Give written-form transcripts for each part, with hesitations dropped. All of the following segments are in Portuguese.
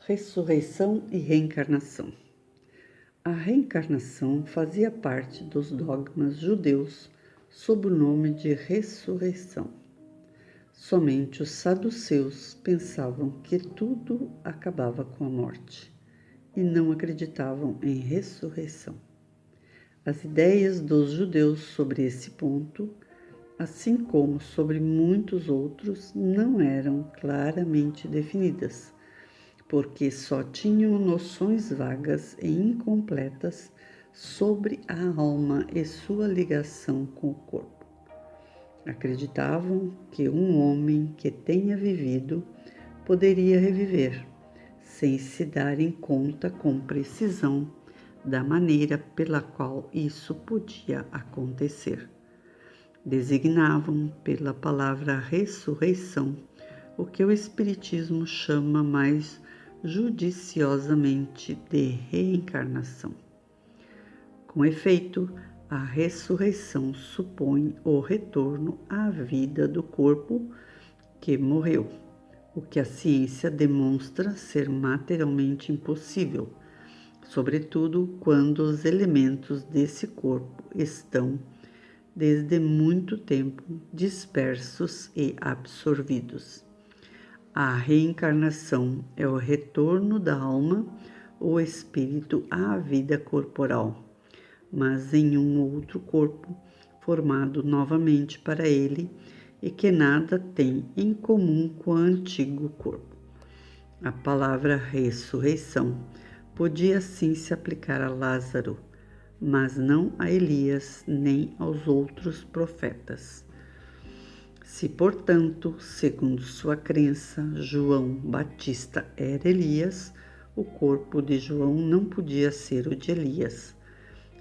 Ressurreição e reencarnação. A reencarnação fazia parte dos dogmas judeus sob o nome de ressurreição. Somente os saduceus pensavam que tudo acabava com a morte e não acreditavam em ressurreição. As ideias dos judeus sobre esse ponto, assim como sobre muitos outros, não eram claramente definidas, porque só tinham noções vagas e incompletas sobre a alma e sua ligação com o corpo. Acreditavam que um homem que tenha vivido poderia reviver, sem se darem conta com precisão da maneira pela qual isso podia acontecer. Designavam pela palavra ressurreição o que o Espiritismo chama mais judiciosamente de reencarnação. Com efeito, a ressurreição supõe o retorno à vida do corpo que morreu, o que a ciência demonstra ser materialmente impossível, sobretudo quando os elementos desse corpo estão, desde muito tempo, dispersos e absorvidos. A reencarnação é o retorno da alma ou espírito à vida corporal, mas em um outro corpo, formado novamente para ele e que nada tem em comum com o antigo corpo. A palavra ressurreição podia sim se aplicar a Lázaro, mas não a Elias nem aos outros profetas. Se, portanto, segundo sua crença, João Batista era Elias, o corpo de João não podia ser o de Elias,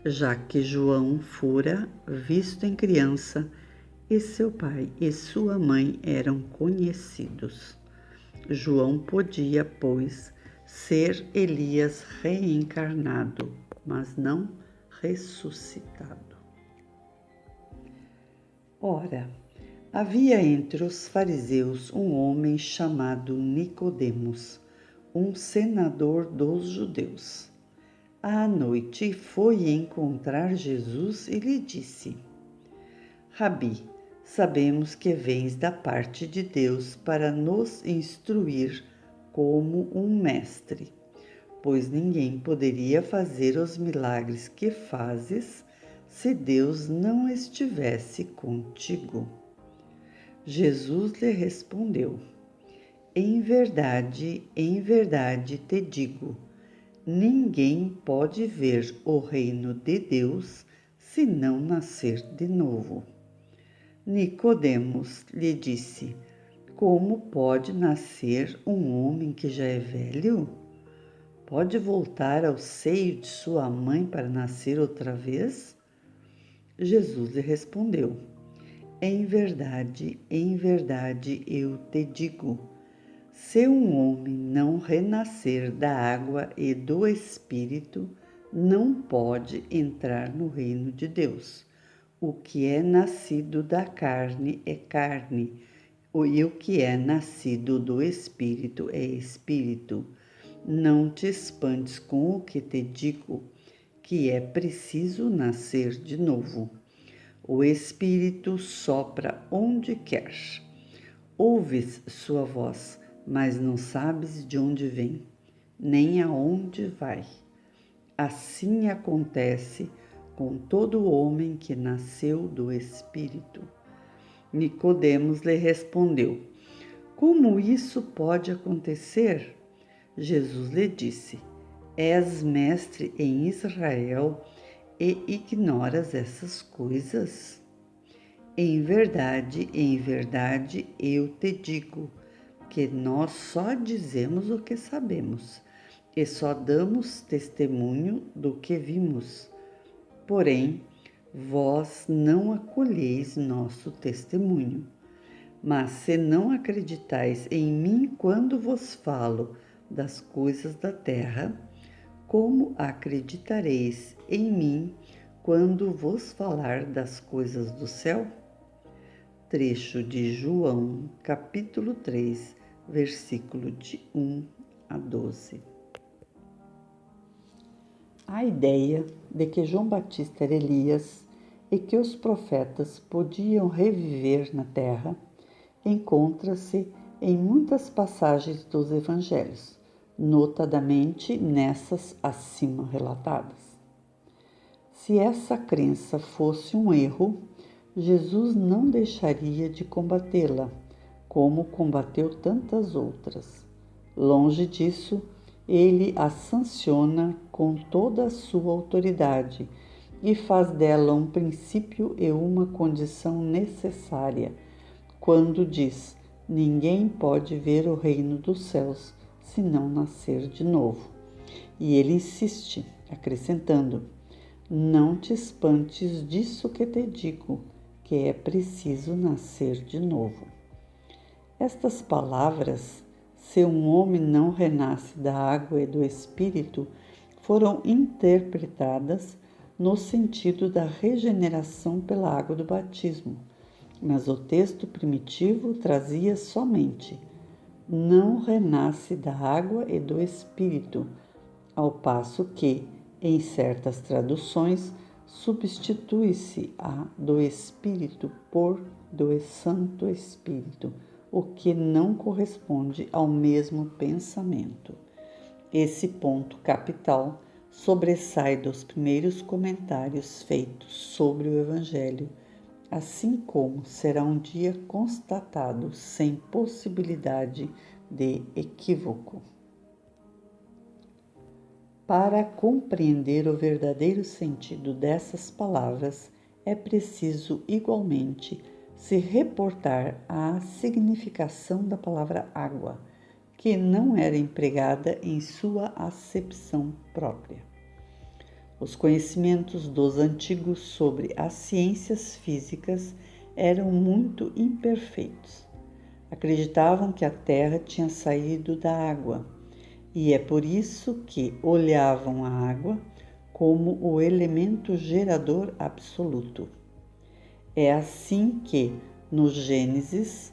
já que João fora visto em criança e seu pai e sua mãe eram conhecidos. João podia, pois, ser Elias reencarnado, mas não ressuscitado. Ora, havia entre os fariseus um homem chamado Nicodemos, um senador dos judeus. À noite foi encontrar Jesus e lhe disse: Rabi, sabemos que vens da parte de Deus para nos instruir como um mestre, pois ninguém poderia fazer os milagres que fazes se Deus não estivesse contigo. Jesus lhe respondeu: em verdade te digo, ninguém pode ver o reino de Deus se não nascer de novo. Nicodemos lhe disse: como pode nascer um homem que já é velho? Pode voltar ao seio de sua mãe para nascer outra vez? Jesus lhe respondeu: em verdade eu te digo, se um homem não renascer da água e do Espírito, não pode entrar no reino de Deus. O que é nascido da carne é carne, e o que é nascido do Espírito é Espírito. Não te espantes com o que te digo, que é preciso nascer de novo. O Espírito sopra onde quer. Ouves sua voz, mas não sabes de onde vem, nem aonde vai. Assim acontece com todo homem que nasceu do Espírito. Nicodemos lhe respondeu: como isso pode acontecer? Jesus lhe disse: és mestre em Israel e ignoras essas coisas? Em verdade eu te digo, que nós só dizemos o que sabemos e só damos testemunho do que vimos. Porém, vós não acolheis nosso testemunho. Mas se não acreditais em mim quando vos falo das coisas da terra, como acreditareis em mim quando vos falar das coisas do céu? Trecho de João, capítulo 3, versículo de 1 a 12. A ideia de que João Batista era Elias e que os profetas podiam reviver na terra encontra-se em muitas passagens dos evangelhos, notadamente nessas acima relatadas. Se essa crença fosse um erro, Jesus não deixaria de combatê-la, como combateu tantas outras. Longe disso, ele a sanciona com toda a sua autoridade e faz dela um princípio e uma condição necessária, quando diz: ninguém pode ver o reino dos céus se não nascer de novo. E ele insiste, acrescentando: não te espantes disso que te digo, que é preciso nascer de novo. Estas palavras, se um homem não renasce da água e do Espírito, foram interpretadas no sentido da regeneração pela água do batismo, mas o texto primitivo trazia somente: não renasce da água e do Espírito, ao passo que, em certas traduções, substitui-se a do Espírito por do Santo Espírito, o que não corresponde ao mesmo pensamento. Esse ponto capital sobressai dos primeiros comentários feitos sobre o Evangelho, assim como será um dia constatado sem possibilidade de equívoco. Para compreender o verdadeiro sentido dessas palavras, é preciso igualmente se reportar à significação da palavra água, que não era empregada em sua acepção própria. Os conhecimentos dos antigos sobre as ciências físicas eram muito imperfeitos. Acreditavam que a Terra tinha saído da água, e é por isso que olhavam a água como o elemento gerador absoluto. É assim que, no Gênesis,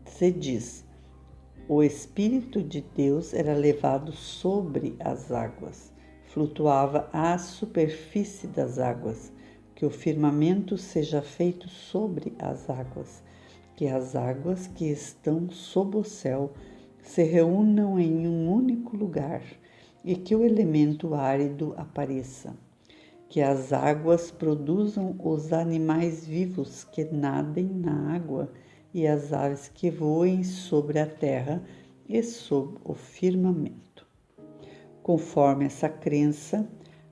se diz: o Espírito de Deus era levado sobre as águas, flutuava à superfície das águas, que o firmamento seja feito sobre as águas, que as águas que estão sob o céu se reúnam em um único lugar e que o elemento árido apareça, que as águas produzam os animais vivos que nadem na água e as aves que voem sobre a terra e sob o firmamento. Conforme essa crença,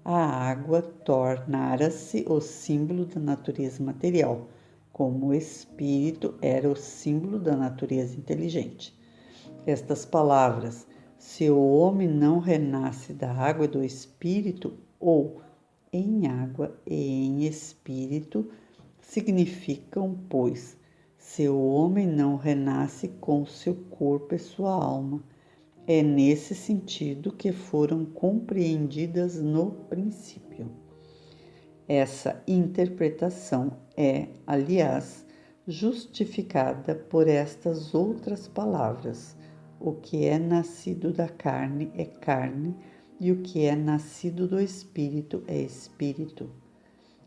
a água tornara-se o símbolo da natureza material, como o espírito era o símbolo da natureza inteligente. Estas palavras, se o homem não renasce da água e do espírito, ou em água e em espírito, significam, pois, se o homem não renasce com seu corpo e sua alma. É nesse sentido que foram compreendidas no princípio. Essa interpretação é, aliás, justificada por estas outras palavras: o que é nascido da carne é carne, e o que é nascido do Espírito é Espírito.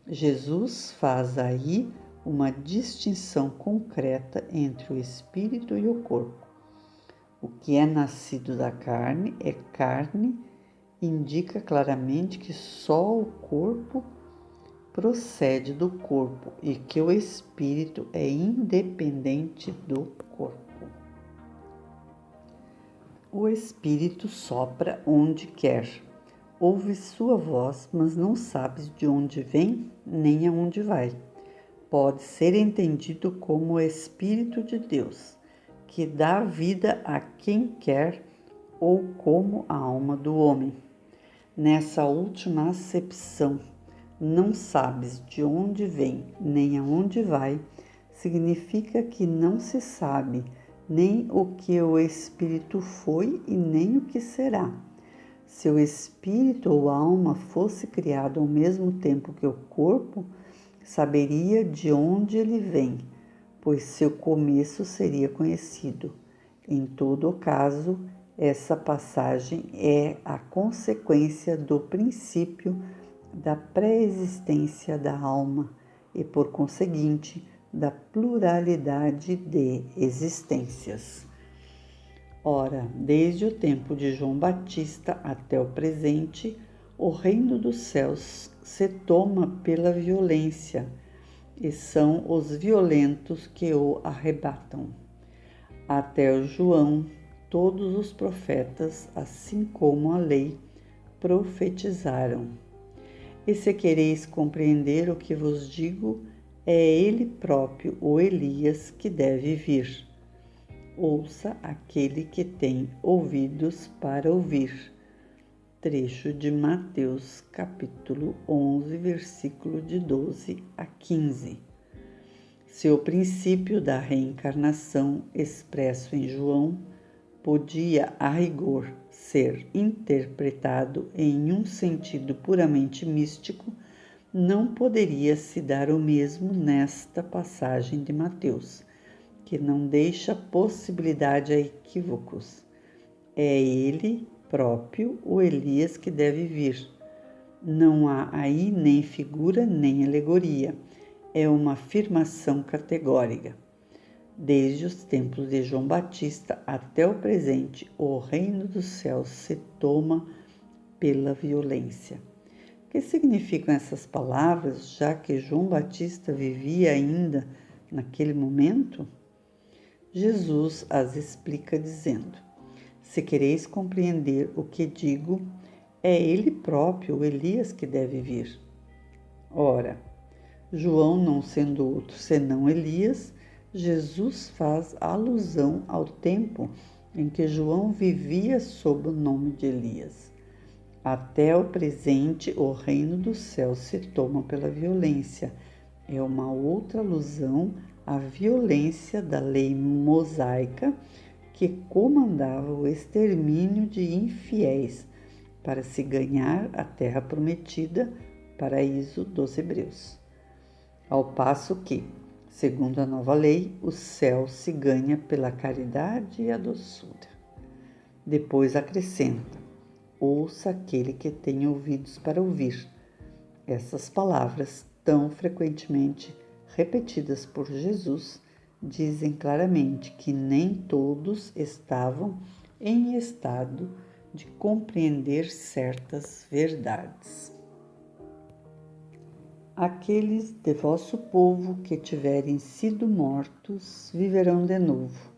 Jesus faz aí uma distinção concreta entre o Espírito e o corpo. O que é nascido da carne é carne, indica claramente que só o corpo procede do corpo e que o Espírito é independente do corpo. O Espírito sopra onde quer. Ouves sua voz, mas não sabes de onde vem nem aonde vai. Pode ser entendido como o Espírito de Deus, que dá vida a quem quer, ou como a alma do homem. Nessa última acepção, não sabes de onde vem nem aonde vai, significa que não se sabe nem o que o Espírito foi e nem o que será. Se o Espírito ou a alma fosse criado ao mesmo tempo que o corpo, saberia de onde ele vem, pois seu começo seria conhecido. Em todo o caso, Essa passagem é a consequência do princípio da pré-existência da alma e, por conseguinte, da pluralidade de existências. Ora, desde o tempo de João Batista até o presente, o reino dos céus se toma pela violência, e são os violentos que o arrebatam. Até o João, todos os profetas, assim como a lei, profetizaram. E se quereis compreender o que vos digo, é ele próprio, o Elias, que deve vir. Ouça aquele que tem ouvidos para ouvir. Trecho de Mateus, capítulo 11, versículo de 12 a 15. Se o princípio da reencarnação expresso em João podia, a rigor, ser interpretado em um sentido puramente místico, não poderia se dar o mesmo nesta passagem de Mateus, que não deixa possibilidade a equívocos. É ele próprio, o Elias, que deve vir. Não há aí nem figura nem alegoria. É uma afirmação categórica. Desde os tempos de João Batista até o presente, o reino dos céus se toma pela violência. O que significam essas palavras, já que João Batista vivia ainda naquele momento? Jesus as explica dizendo: se quereis compreender o que digo, é ele próprio, o Elias, que deve vir. Ora, João não sendo outro senão Elias, Jesus faz alusão ao tempo em que João vivia sob o nome de Elias. Até o presente, o reino dos céus se toma pela violência. É uma outra alusão à violência da lei mosaica que comandava o extermínio de infiéis para se ganhar a terra prometida, paraíso dos hebreus. Ao passo que, segundo a nova lei, o céu se ganha pela caridade e a doçura. Depois acrescenta: ouça aquele que tem ouvidos para ouvir. Essas palavras, tão frequentemente repetidas por Jesus, dizem claramente que nem todos estavam em estado de compreender certas verdades. Aqueles de vosso povo que tiverem sido mortos viverão de novo.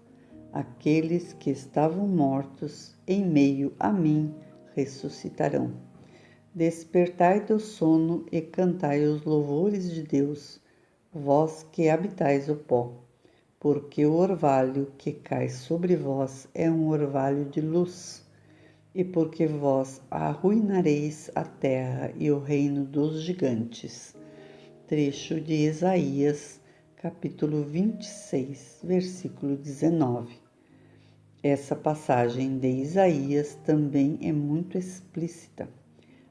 Aqueles que estavam mortos em meio a mim ressuscitarão. Despertai do sono e cantai os louvores de Deus, vós que habitais o pó, porque o orvalho que cai sobre vós é um orvalho de luz, e porque vós arruinareis a terra e o reino dos gigantes. Trecho de Isaías, capítulo 26, versículo 19. Essa passagem de Isaías também é muito explícita.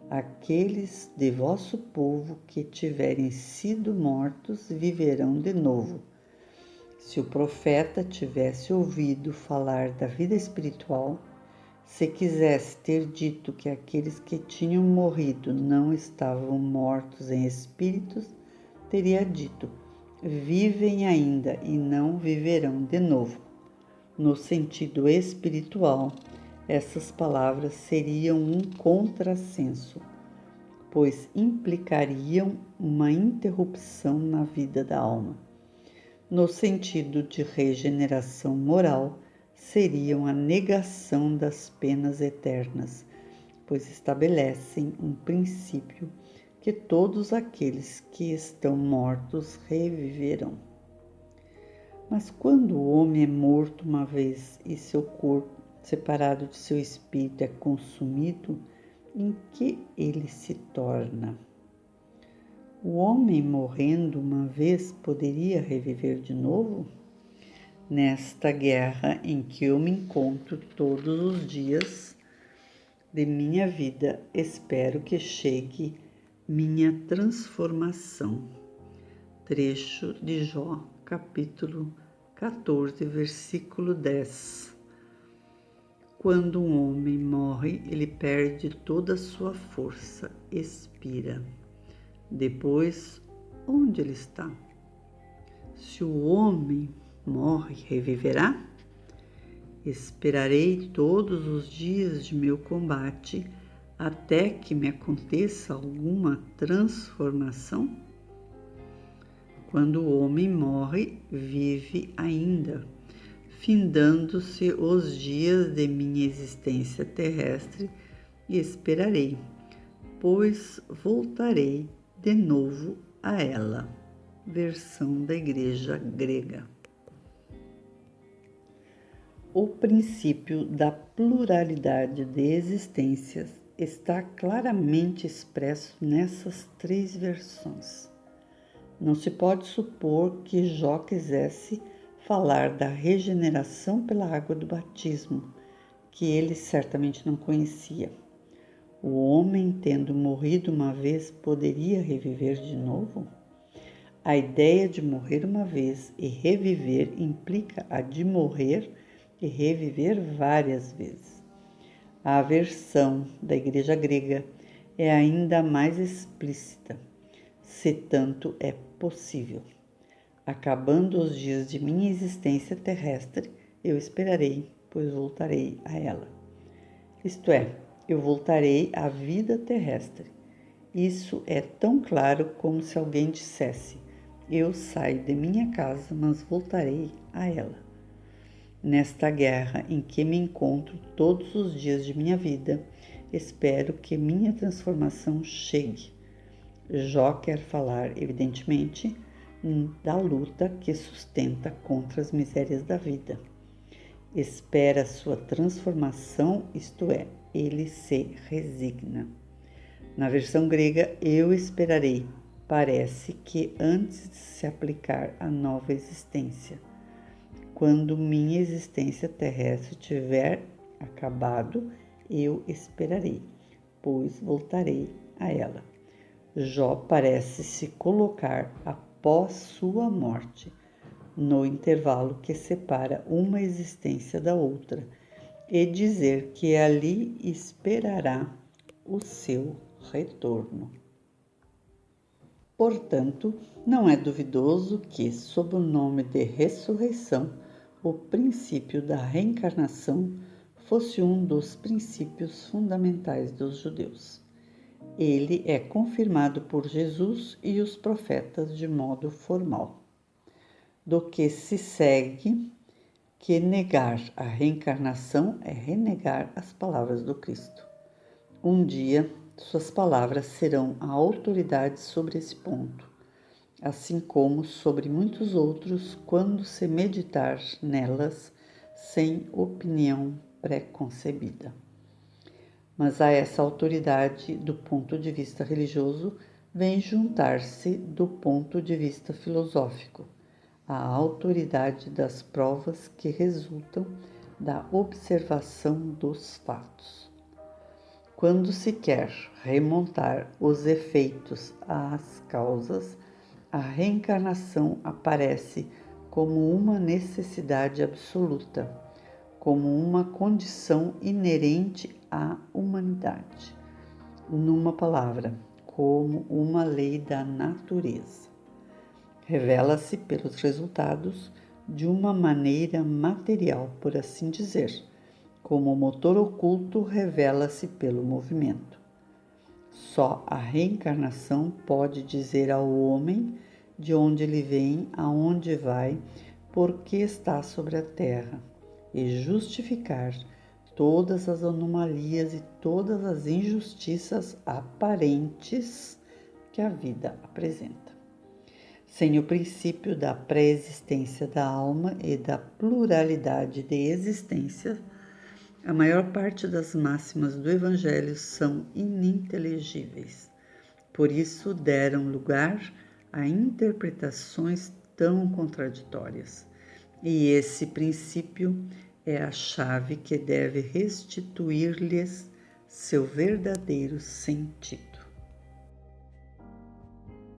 Aqueles de vosso povo que tiverem sido mortos viverão de novo. Se o profeta tivesse ouvido falar da vida espiritual, se quisesse ter dito que aqueles que tinham morrido não estavam mortos em espíritos, teria dito: vivem ainda e não viverão de novo. No sentido espiritual, essas palavras seriam um contrassenso, pois implicariam uma interrupção na vida da alma. No sentido de regeneração moral, seriam a negação das penas eternas, pois estabelecem um princípio que todos aqueles que estão mortos reviverão. Mas quando o homem é morto uma vez e seu corpo, separado de seu espírito, é consumido, em que ele se torna? O homem morrendo uma vez poderia reviver de novo? Nesta guerra em que eu me encontro todos os dias de minha vida, espero que chegue minha transformação. Trecho de Jó, capítulo 14, versículo 10. Quando um homem morre, ele perde toda a sua força, expira. Depois, onde ele está? Se o homem morre, reviverá? Esperarei todos os dias de meu combate até que me aconteça alguma transformação? Quando o homem morre, vive ainda, findando-se os dias de minha existência terrestre, e esperarei, pois voltarei de novo a ela. Versão da Igreja Grega. O princípio da pluralidade de existências está claramente expresso nessas 3 versões. Não se pode supor que Jó quisesse falar da regeneração pela água do batismo, que ele certamente não conhecia. O homem, tendo morrido uma vez, poderia reviver de novo? A ideia de morrer uma vez e reviver implica a de morrer e reviver várias vezes. A versão da Igreja Grega é ainda mais explícita, se tanto é possível. Acabando os dias de minha existência terrestre, eu esperarei, pois voltarei a ela. Isto é, eu voltarei à vida terrestre. Isso é tão claro como se alguém dissesse: eu saio de minha casa, mas voltarei a ela. Nesta guerra em que me encontro todos os dias de minha vida, espero que minha transformação chegue. Jó quer falar, evidentemente, da luta que sustenta contra as misérias da vida. Espera sua transformação, isto é, ele se resigna. Na versão grega, eu esperarei, parece que antes de se aplicar à nova existência. Quando minha existência terrestre tiver acabado, eu esperarei, pois voltarei a ela. Jó parece se colocar após sua morte, no intervalo que separa uma existência da outra, e dizer que ali esperará o seu retorno. Portanto, não é duvidoso que, sob o nome de ressurreição, o princípio da reencarnação fosse um dos princípios fundamentais dos judeus. Ele é confirmado por Jesus e os profetas de modo formal. Do que se segue que negar a reencarnação é renegar as palavras do Cristo. Um dia, suas palavras serão a autoridade sobre esse ponto, assim como sobre muitos outros quando se meditar nelas sem opinião pré-concebida. Mas a essa autoridade, do ponto de vista religioso, vem juntar-se, do ponto de vista filosófico, a autoridade das provas que resultam da observação dos fatos. Quando se quer remontar os efeitos às causas, a reencarnação aparece como uma necessidade absoluta, como uma condição inerente à humanidade. Numa palavra, como uma lei da natureza. Revela-se pelos resultados de uma maneira material, por assim dizer, como o motor oculto revela-se pelo movimento. Só a reencarnação pode dizer ao homem de onde ele vem, aonde vai, por que está sobre a terra, e justificar todas as anomalias e todas as injustiças aparentes que a vida apresenta. Sem o princípio da pré-existência da alma e da pluralidade de existências, a maior parte das máximas do Evangelho são ininteligíveis. Por isso deram lugar a interpretações tão contraditórias. E esse princípio é a chave que deve restituir-lhes seu verdadeiro sentido.